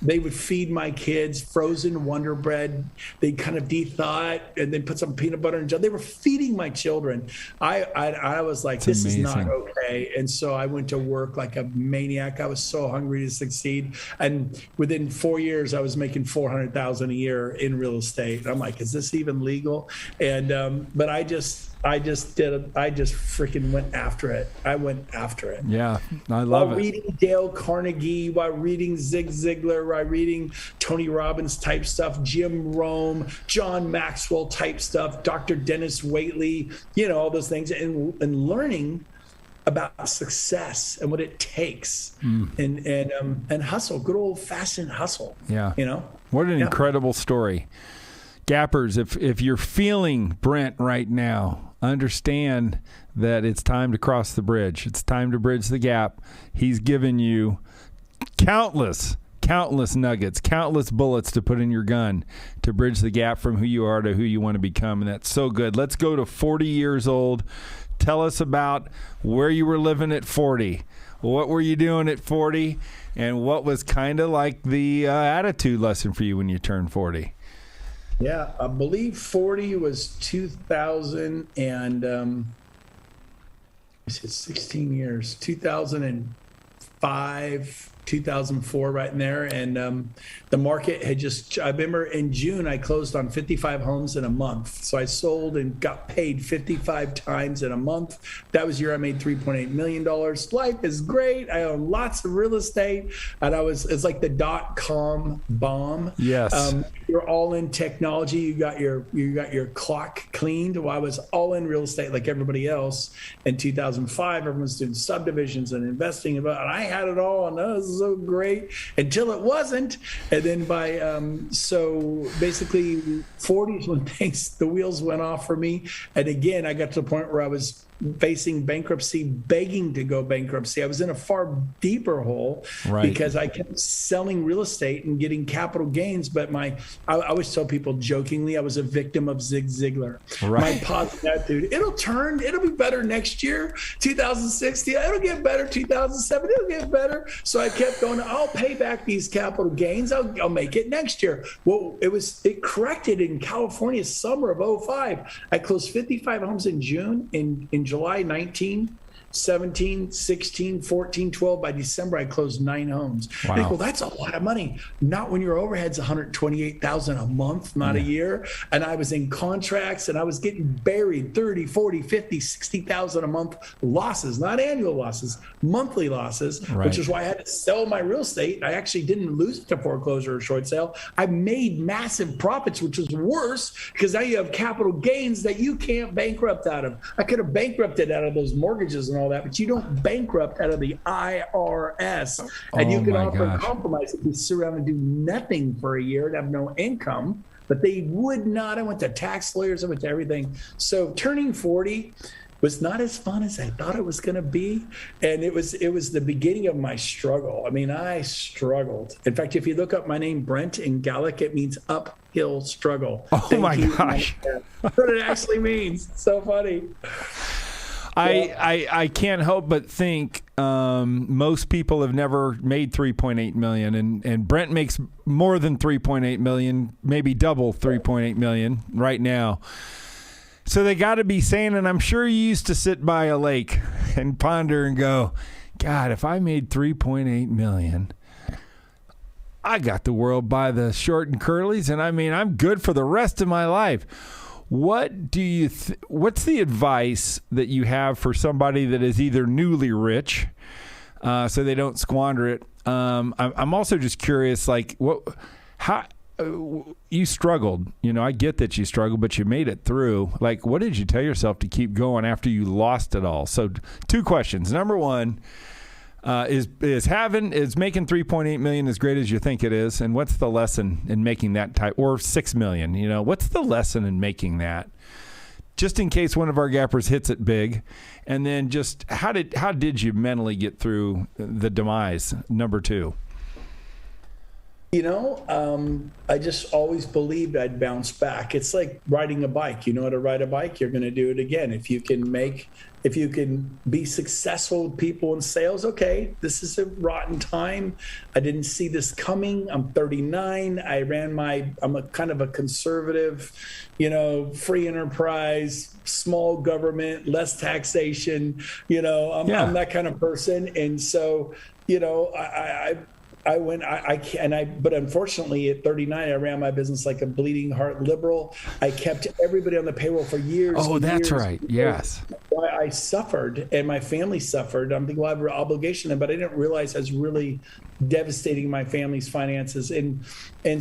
They would feed my kids frozen Wonder Bread. They kind of de-thaw it and then put some peanut butter and jelly. They were feeding my children. I was like, this is not okay. day. And so I went to work like a maniac. I was so hungry to succeed. And within 4 years, I was making $400,000 a year in real estate. I'm like, is this even legal? And, but I just freaking went after it. I went after it. Yeah, I love while it. Reading Dale Carnegie, while reading Zig Ziglar, while reading Tony Robbins type stuff, Jim Rome, John Maxwell type stuff, Dr. Dennis Waitley, all those things, and learning about success and what it takes, and hustle, good old fashioned hustle. Yeah, what an incredible story. Gappers, if you're feeling Brent right now, understand that it's time to cross the bridge. It's time to bridge the gap. He's given you countless nuggets, countless bullets to put in your gun to bridge the gap from who you are to who you want to become. And that's so good. Let's go to 40 years old. Tell us about where you were living at 40. What were you doing at 40? And what was kind of like the attitude lesson for you when you turned 40? Yeah, I believe 40 was 2000 and 16 years, 2005, 2004, right in there. And the market had I remember in June, I closed on 55 homes in a month. So I sold and got paid 55 times in a month. That was the year I made $3.8 million. Life is great. I own lots of real estate. And it's like the .com bomb. Yes. You're all in technology. You got your clock cleaned. Well, I was all in real estate like everybody else. In 2005, everyone's doing subdivisions and investing. And I had it all. And this is so great until it wasn't. And then so basically 40 is when the wheels went off for me. And again, I got to the point where I was facing bankruptcy, begging to go bankruptcy. I was in a far deeper hole because I kept selling real estate and getting capital gains. But I always tell people jokingly, I was a victim of Zig Ziglar. My positive attitude, it'll be better next year, 2016, it'll get better, 2007, it'll get better. So I kept going, I'll pay back these capital gains. I'll make it next year. Well, it corrected in California, summer of 2005. I closed 55 homes in June. In July, 19, 17, 16, 14, 12. By December, I closed 9 homes. Wow. I think, well, that's a lot of money. Not when your overhead's $128,000 a month, not a year. And I was in contracts and I was getting buried 30, 40, 50, 60,000 a month losses, not annual losses, monthly losses, which is why I had to sell my real estate. I actually didn't lose it to foreclosure or short sale. I made massive profits, which was worse because now you have capital gains that you can't bankrupt out of. I could have bankrupted out of those mortgages and all that, but you don't bankrupt out of the IRS. And you can offer a compromise if you sit around and do nothing for a year and have no income, but they would not. I went to tax lawyers, I went to everything. So turning 40 was not as fun as I thought it was going to be. And it was the beginning of my struggle. I mean, I struggled. In fact, if you look up my name, Brent, in Gaelic, it means uphill struggle. Oh, my gosh. That's what it actually means. It's so funny. I can't help but think most people have never made $3.8 million, and Brent makes more than $3.8 million, maybe double $3.8 million right now. So they got to be saying, and I'm sure you used to sit by a lake and ponder and go, God, if I made $3.8 million, I got the world by the short and curlies, and I mean, I'm good for the rest of my life. What do you? What's the advice that you have for somebody that is either newly rich, so they don't squander it? I'm also just curious, like, how you struggled. I get that you struggled, but you made it through. Like, what did you tell yourself to keep going after you lost it all? So, 2 questions. Number one. Is making $3.8 million as great as you think it is, and what's the lesson in making that type, or $6 million? What's the lesson in making that? Just in case one of our gappers hits it big, and then just how did you mentally get through the demise? Number 2. Yeah, I think the biggest lesson I learned, and I think a lot of people I just always believed I'd bounce back. It's like riding a bike. You know how to ride a bike, you're going to do it again. If you can be successful with people in sales, okay, this is a rotten time. I didn't see this coming. I'm 39. I'm a kind of a conservative, free enterprise, small government, less taxation. I'm that kind of person. And so, but unfortunately at 39, I ran my business like a bleeding heart liberal. I kept everybody on the payroll for years. Oh, that's right. Yes. I suffered and my family suffered. I'm thinking, well, I have an obligation, but I didn't realize I was really devastating my family's finances. And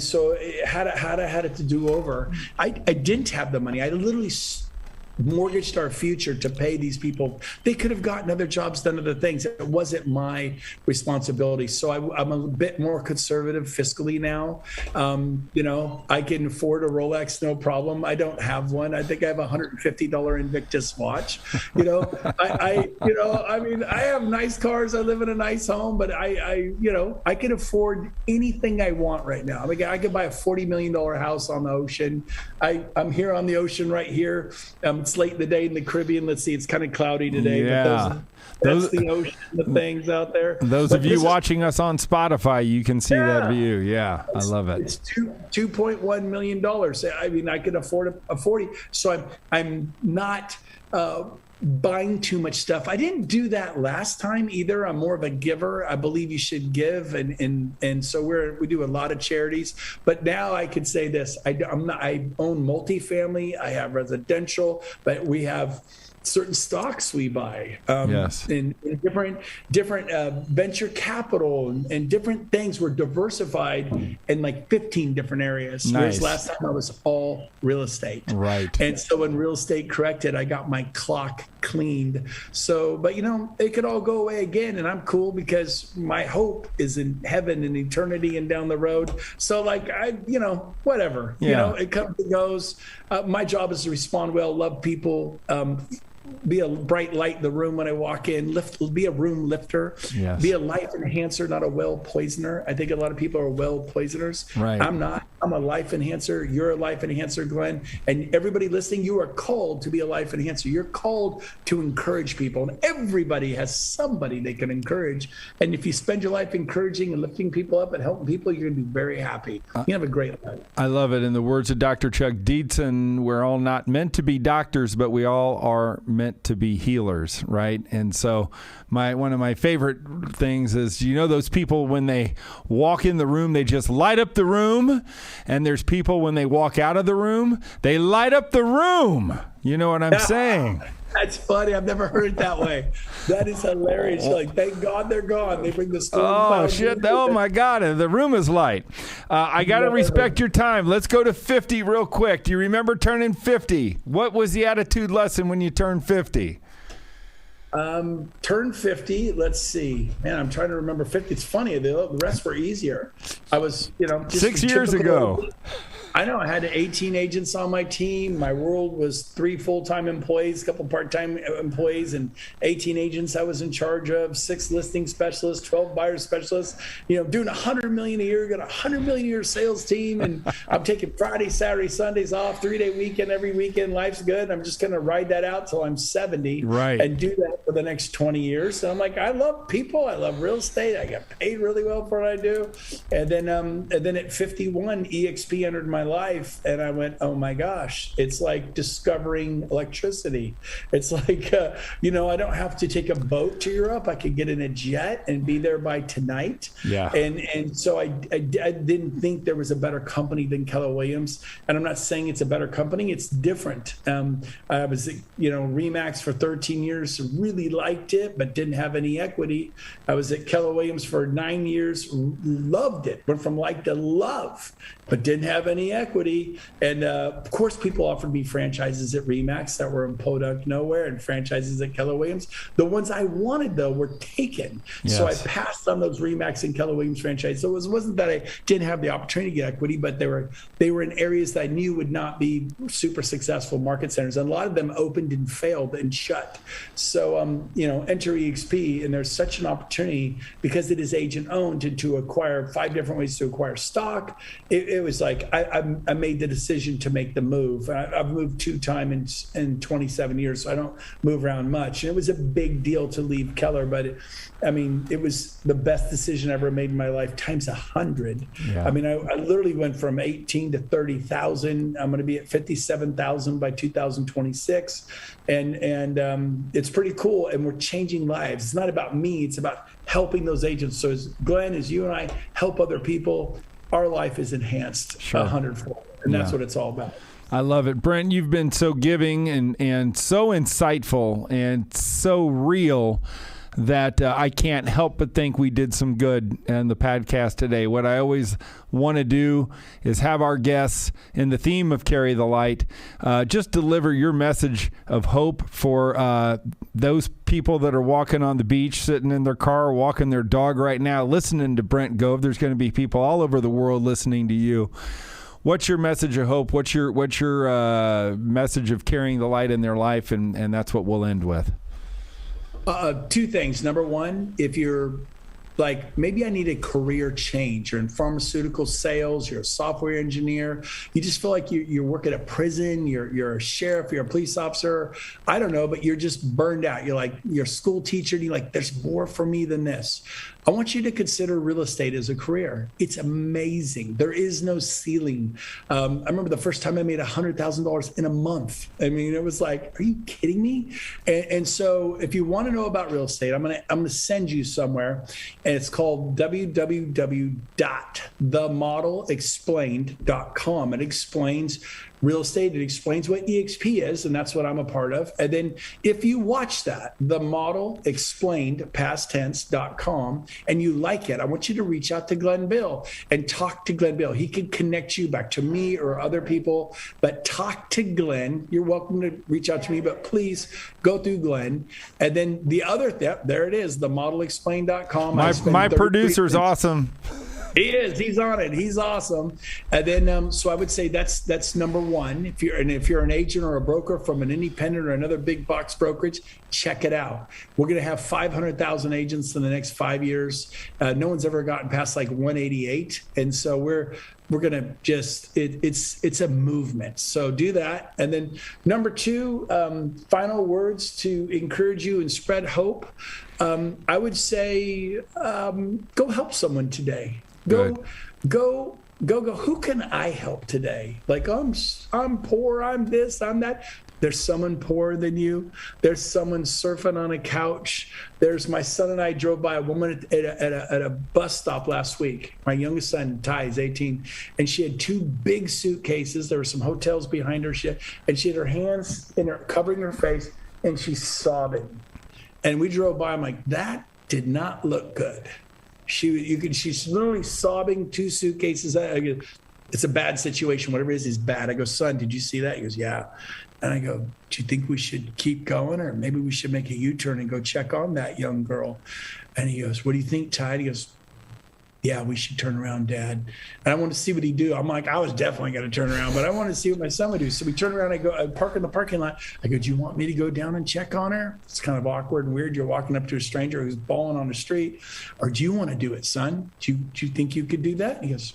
so I had it to do over. I didn't have the money. I literally mortgaged our future to pay these people. They could have gotten other jobs, done other things. It wasn't my responsibility. So I'm a bit more conservative fiscally now. I can afford a Rolex, no problem. I don't have one. I think I have a $150 Invictus watch. I have nice cars. I live in a nice home, but I can afford anything I want right now. I could buy a $40 million house on the ocean. I'm here on the ocean right here. It's late in the day in the Caribbean. Let's see, it's kind of cloudy today. Yeah. That's the ocean, the things out there. Those of you watching us on Spotify, you can see that view. Yeah, I love it. It's $2.1 million. I can afford a 40. So I'm not buying too much stuff. I didn't do that last time either. I'm more of a giver. I believe you should give, and so we do a lot of charities. But now I could say this: I own multifamily. I have residential, but we have certain stocks we buy, in different venture capital and different things. We're diversified in like 15 different areas. Nice. Whereas last time I was all real estate. Right. And so when real estate corrected, I got my clock cleaned. So, but it could all go away again, and I'm cool because my hope is in heaven and eternity and down the road. So whatever, it comes and goes. My job is to respond well, love people, be a bright light in the room when I walk in, be a room lifter, be a life enhancer, not a well poisoner. I think a lot of people are well poisoners. Right. I'm not. I'm a life enhancer. You're a life enhancer, Glenn. And everybody listening, you are called to be a life enhancer. You're called to encourage people. And everybody has somebody they can encourage. And if you spend your life encouraging and lifting people up and helping people, you're going to be very happy. You have a great life. I love it. In the words of Dr. Chuck Dietzen, we're all not meant to be doctors, but we all are meant to be healers, right? And so one of my favorite things is, those people when they walk in the room, they just light up the room. And there's people when they walk out of the room, they light up the room. You know what I'm saying? That's funny. I've never heard it that way. That is hilarious. Like, thank God they're gone. They bring the storm. Oh, shit. Oh, my God. The room is light. I got to respect your time. Let's go to 50 real quick. Do you remember turning 50? What was the attitude lesson when you turned 50? Turned 50. Let's see. Man, I'm trying to remember 50. It's funny. The rest were easier. I was, just 6 years ago. I know I had 18 agents on my team. My world was 3 full-time employees, a couple part-time employees, and 18 agents I was in charge of, 6 listing specialists, 12 buyer specialists, doing $100 million a year, got a $100 million a year sales team. And I'm taking Friday, Saturday, Sundays off, 3-day weekend, every weekend. Life's good. I'm just going to ride that out till I'm 70 and do that for the next 20 years. So I'm like, I love people. I love real estate. I get paid really well for what I do. And then at 51, EXP entered my life, and I went, oh my gosh, it's like discovering electricity. It's like, I don't have to take a boat to Europe. I could get in a jet and be there by tonight. Yeah. And so I didn't think there was a better company than Keller Williams. And I'm not saying it's a better company. It's different. I was, Remax for 13 years, really liked it, but didn't have any equity. I was at Keller Williams for 9 years, loved it, went from like to love, but didn't have any the equity. And of course, people offered me franchises at Remax that were in podunk nowhere, and franchises at Keller Williams. The ones I wanted, though, were taken. Yes. So I passed on those Remax and Keller Williams franchises. So it wasn't that I didn't have the opportunity to get equity, but they were in areas that I knew would not be super successful market centers. And a lot of them opened and failed and shut. So, enter EXP, and there's such an opportunity because it is agent owned to acquire 5 different ways to acquire stock. It was like I made the decision to make the move. I've moved 2 times in 27 years, so I don't move around much. And it was a big deal to leave Keller, but it was the best decision I ever made in my life times 100. Yeah. I literally went from 18 to 30,000. I'm going to be at 57,000 by 2026. And it's pretty cool. And we're changing lives. It's not about me. It's about helping those agents. So as Glenn, as you and I help other people, our life is enhanced 100-fold. And that's what it's all about. I love it. Brent, you've been so giving and so insightful and so real that I can't help but think we did some good in the podcast today. What I always want to do is have our guests, in the theme of Carry the Light, just deliver your message of hope for those people that are walking on the beach, sitting in their car, walking their dog right now, listening to Brent Gove. There's going to be people all over the world listening to you. What's your message of hope? What's your message of carrying the light in their life? And that's what we'll end with. 2 things. Number one, if you're like, maybe I need a career change. You're in pharmaceutical sales, you're a software engineer. You just feel like you work at a prison, you're a sheriff, you're a police officer. I don't know, but you're just burned out. You're like, you're a school teacher, and you're like, there's more for me than this. I want you to consider real estate as a career. It's amazing. There is no ceiling. I remember the first time I made $100,000 in a month. It was like, are you kidding me? And so if you want to know about real estate, I'm gonna send you somewhere, and it's called www.themodelexplained.com. It explains real estate. It explains what EXP is, and that's what I'm a part of. And then if you watch that, themodelexplained.com, and you like it, I want you to reach out to Glenn Bill and talk to Glenn Bill. He can connect you back to me or other people, but talk to Glenn. You're welcome to reach out to me, but please go through Glenn. And then the other, there it is, themodelexplained.com. My producer's awesome. He is. He's on it. He's awesome. And then, so I would say that's number one. If you're an agent or a broker from an independent or another big box brokerage, check it out. We're going to have 500,000 agents in the next 5 years. No one's ever gotten past like 188, and so we're going to just it's a movement. So do that. And then number 2, final words to encourage you and spread hope. I would say go help someone today. Go. Who can I help today? Like, I'm poor, I'm this, I'm that. There's someone poorer than you. There's someone surfing on a couch. There's my son and I drove by a woman at a bus stop last week. My youngest son, Ty, is 18, and she had 2 big suitcases. There were some hotels behind her, and she had her hands covering her face, and she's sobbing. And we drove by. I'm like, that did not look good. She's literally sobbing, 2 suitcases. It's a bad situation. Whatever it is bad. I go, son, did you see that? He goes, yeah. And I go, do you think we should keep going, or maybe we should make a U-turn and go check on that young girl? And he goes, what do you think, Ty? He goes, yeah, we should turn around, Dad. And I want to see what he'd do. I'm like, I was definitely going to turn around, but I want to see what my son would do. So we turn around, I park in the parking lot. I go, do you want me to go down and check on her? It's kind of awkward and weird. You're walking up to a stranger who's bawling on the street. Or do you want to do it, son? Do you think you could do that? And he goes,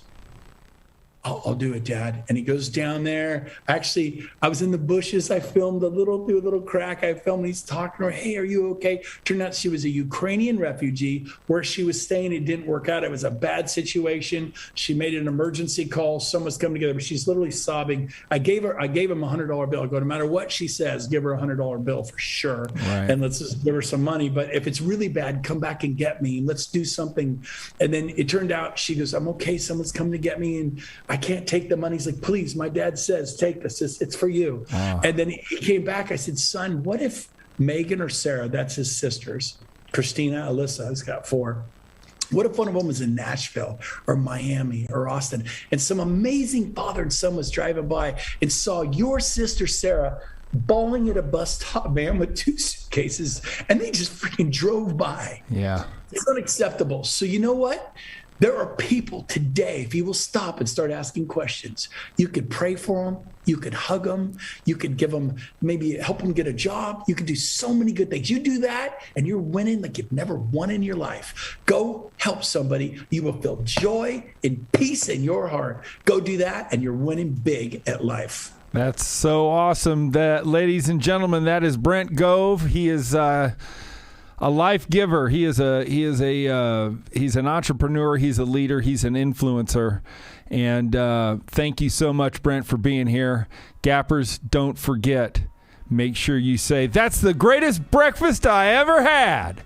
I'll do it, Dad. And he goes down there. Actually, I was in the bushes. I filmed through a little crack. I filmed, and he's talking to her. Hey, are you okay? Turned out she was a Ukrainian refugee. Where she was staying, it didn't work out. It was a bad situation. She made an emergency call. Someone's coming together, but she's literally sobbing. I gave him a $100 bill. I go, no matter what she says, give her a $100 bill for sure. Right. And let's just give her some money. But if it's really bad, come back and get me. Let's do something. And then it turned out she goes, I'm okay. Someone's coming to get me. And I can't take the money. He's like, please, my dad says, take this. It's for you. Oh. And then he came back. I said, son, what if Megan or Sarah, that's his sisters, Christina, Alyssa, who's got 4. What if one of them was in Nashville or Miami or Austin, and some amazing father and son was driving by and saw your sister Sarah bawling at a bus stop, man, with 2 suitcases, and they just freaking drove by? Yeah. It's unacceptable. So you know what? There are people today, if you will stop and start asking questions, you could pray for them, you could hug them, you could give them, maybe help them get a job. You could do so many good things. You do that and you're winning like you've never won in your life. Go help somebody. You will feel joy and peace in your heart. Go do that and you're winning big at life. That's so awesome. That, ladies and gentlemen, that is Brent Gove. He is a life giver. He's an entrepreneur. He's a leader. He's an influencer. And thank you so much, Brent, for being here. Gappers, don't forget, make sure you say, "That's the greatest breakfast I ever had."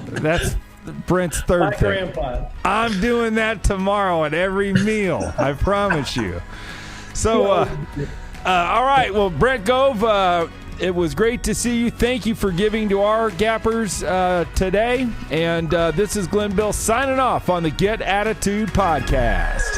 That's Brent's third My thing. grandpa. I'm doing that tomorrow at every meal. I promise you. So, all right. Well, Brent Gove, it was great to see you. Thank you for giving to our Gappers today. And this is Glenn Bill signing off on the Get Attitude Podcast.